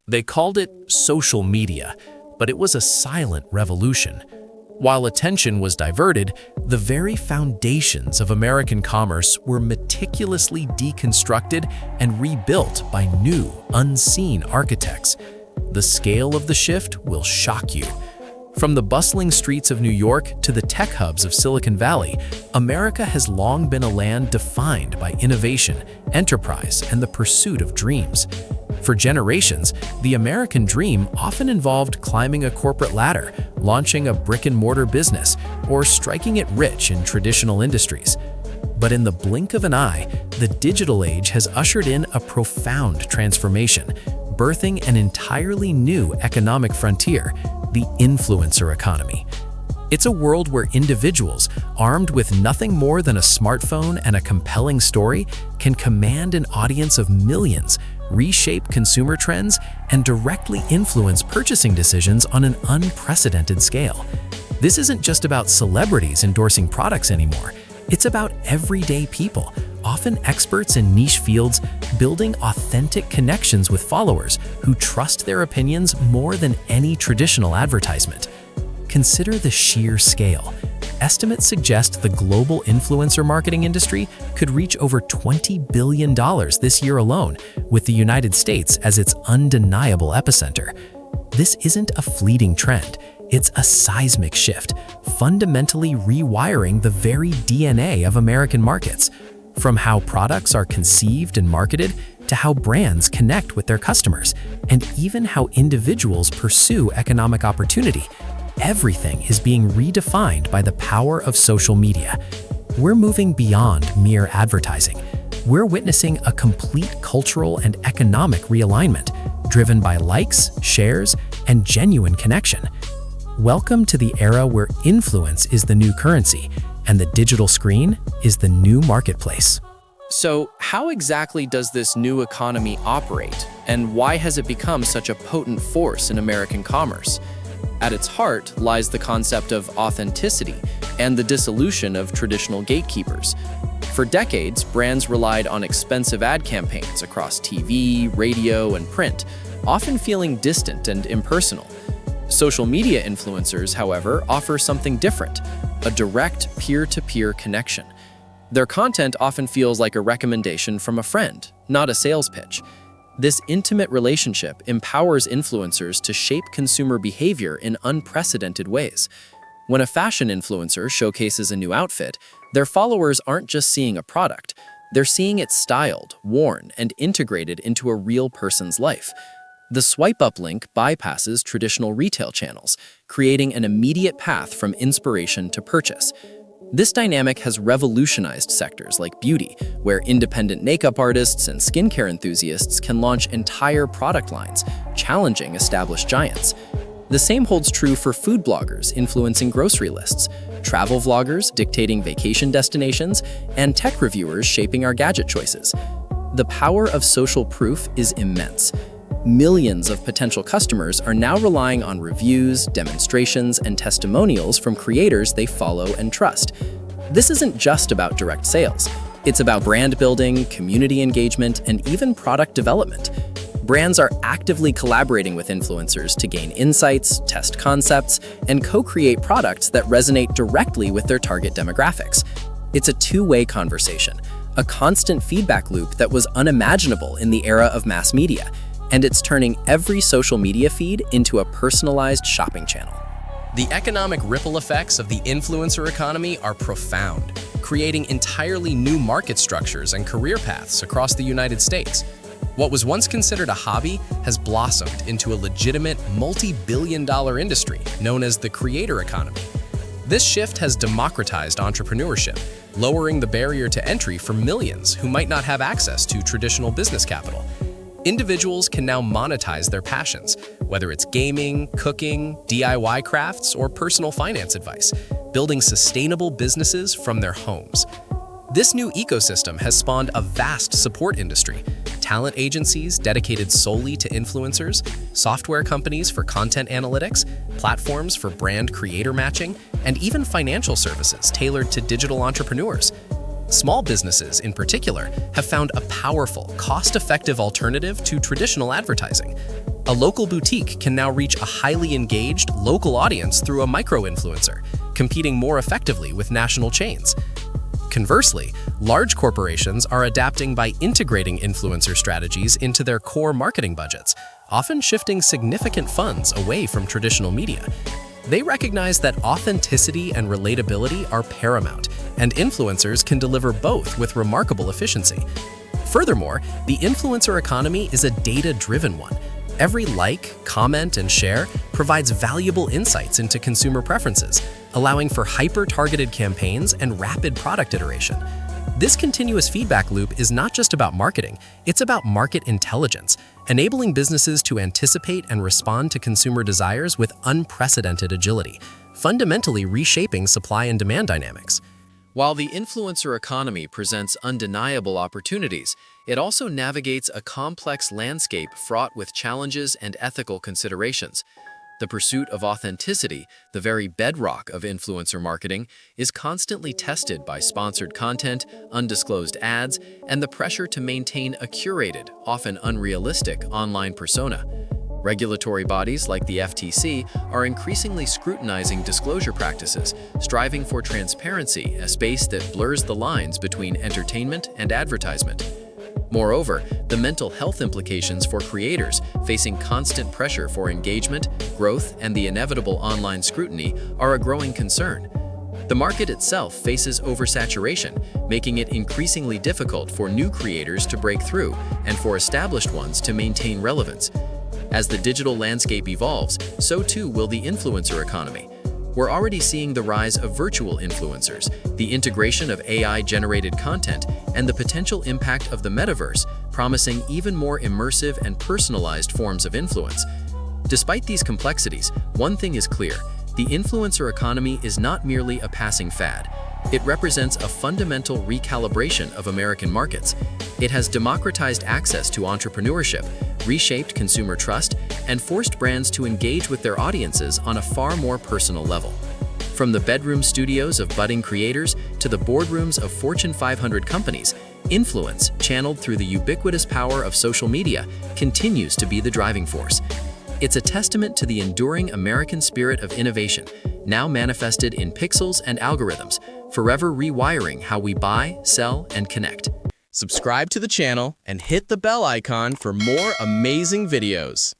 They called it social media, but it was a silent revolution. While attention was diverted, the very foundations of American commerce were meticulously deconstructed and rebuilt by new, unseen architects. The scale of the shift will shock you. From the bustling streets of New York to the tech hubs of Silicon Valley, America has long been a land defined by innovation, enterprise, and the pursuit of dreams. For generations, the American dream often involved climbing a corporate ladder, launching a brick-and-mortar business, or striking it rich in traditional industries. But in the blink of an eye, the digital age has ushered in a profound transformation, birthing an entirely new economic frontier, the influencer economy. It's a world where individuals, armed with nothing more than a smartphone and a compelling story, can command an audience of millions, reshape consumer trends, and directly influence purchasing decisions on an unprecedented scale. This isn't just about celebrities endorsing products anymore. It's about everyday people, often experts in niche fields, building authentic connections with followers who trust their opinions more than any traditional advertisement. Consider the sheer scale. Estimates suggest the global influencer marketing industry could reach over $20 billion this year alone, with the United States as its undeniable epicenter. This isn't a fleeting trend. It's a seismic shift, fundamentally rewiring the very DNA of American markets. From how products are conceived and marketed, to how brands connect with their customers, and even how individuals pursue economic opportunity, everything is being redefined by the power of social media. We're moving beyond mere advertising. We're witnessing a complete cultural and economic realignment, driven by likes, shares, and genuine connection. Welcome to the era where influence is the new currency, and the digital screen is the new marketplace. So, how exactly does this new economy operate, and why has it become such a potent force in American commerce? At its heart lies the concept of authenticity and the dissolution of traditional gatekeepers. For decades, brands relied on expensive ad campaigns across TV, radio, and print, often feeling distant and impersonal. Social media influencers, however, offer something different, a direct peer-to-peer connection. Their content often feels like a recommendation from a friend, not a sales pitch. This intimate relationship empowers influencers to shape consumer behavior in unprecedented ways. When a fashion influencer showcases a new outfit, their followers aren't just seeing a product, they're seeing it styled, worn, and integrated into a real person's life. The swipe-up link bypasses traditional retail channels, creating an immediate path from inspiration to purchase. This dynamic has revolutionized sectors like beauty, where independent makeup artists and skincare enthusiasts can launch entire product lines, challenging established giants. The same holds true for food bloggers influencing grocery lists, travel vloggers dictating vacation destinations, and tech reviewers shaping our gadget choices. The power of social proof is immense. Millions of potential customers are now relying on reviews, demonstrations, and testimonials from creators they follow and trust. This isn't just about direct sales. It's about brand building, community engagement, and even product development. Brands are actively collaborating with influencers to gain insights, test concepts, and co-create products that resonate directly with their target demographics. It's a two-way conversation, a constant feedback loop that was unimaginable in the era of mass media. And it's turning every social media feed into a personalized shopping channel. The economic ripple effects of the influencer economy are profound, creating entirely new market structures and career paths across the United States. What was once considered a hobby has blossomed into a legitimate multi-billion-dollar industry known as the creator economy. This shift has democratized entrepreneurship, lowering the barrier to entry for millions who might not have access to traditional business capital. Individuals can now monetize their passions, whether it's gaming, cooking, DIY crafts, or personal finance advice, building sustainable businesses from their homes. This new ecosystem has spawned a vast support industry, talent agencies dedicated solely to influencers, software companies for content analytics, platforms for brand creator matching, and even financial services tailored to digital entrepreneurs. Small businesses, in particular, have found a powerful, cost-effective alternative to traditional advertising. A local boutique can now reach a highly engaged, local audience through a micro-influencer, competing more effectively with national chains. Conversely, large corporations are adapting by integrating influencer strategies into their core marketing budgets, often shifting significant funds away from traditional media. They recognize that authenticity and relatability are paramount, and influencers can deliver both with remarkable efficiency. Furthermore, the influencer economy is a data-driven one. Every like, comment, and share provides valuable insights into consumer preferences, allowing for hyper-targeted campaigns and rapid product iteration. This continuous feedback loop is not just about marketing, it's about market intelligence, enabling businesses to anticipate and respond to consumer desires with unprecedented agility, fundamentally reshaping supply and demand dynamics. While the influencer economy presents undeniable opportunities, it also navigates a complex landscape fraught with challenges and ethical considerations. The pursuit of authenticity, the very bedrock of influencer marketing, is constantly tested by sponsored content, undisclosed ads, and the pressure to maintain a curated, often unrealistic, online persona. Regulatory bodies like the FTC are increasingly scrutinizing disclosure practices, striving for transparency, a space that blurs the lines between entertainment and advertisement. Moreover, the mental health implications for creators facing constant pressure for engagement, growth, and the inevitable online scrutiny are a growing concern. The market itself faces oversaturation, making it increasingly difficult for new creators to break through and for established ones to maintain relevance. As the digital landscape evolves, so too will the influencer economy. We're already seeing the rise of virtual influencers, the integration of AI-generated content, and the potential impact of the metaverse, promising even more immersive and personalized forms of influence. Despite these complexities, one thing is clear: the influencer economy is not merely a passing fad. It represents a fundamental recalibration of American markets. It has democratized access to entrepreneurship, reshaped consumer trust, and forced brands to engage with their audiences on a far more personal level. From the bedroom studios of budding creators to the boardrooms of Fortune 500 companies, influence, channeled through the ubiquitous power of social media, continues to be the driving force. It's a testament to the enduring American spirit of innovation, now manifested in pixels and algorithms, forever rewiring how we buy, sell, and connect. Subscribe to the channel and hit the bell icon for more amazing videos.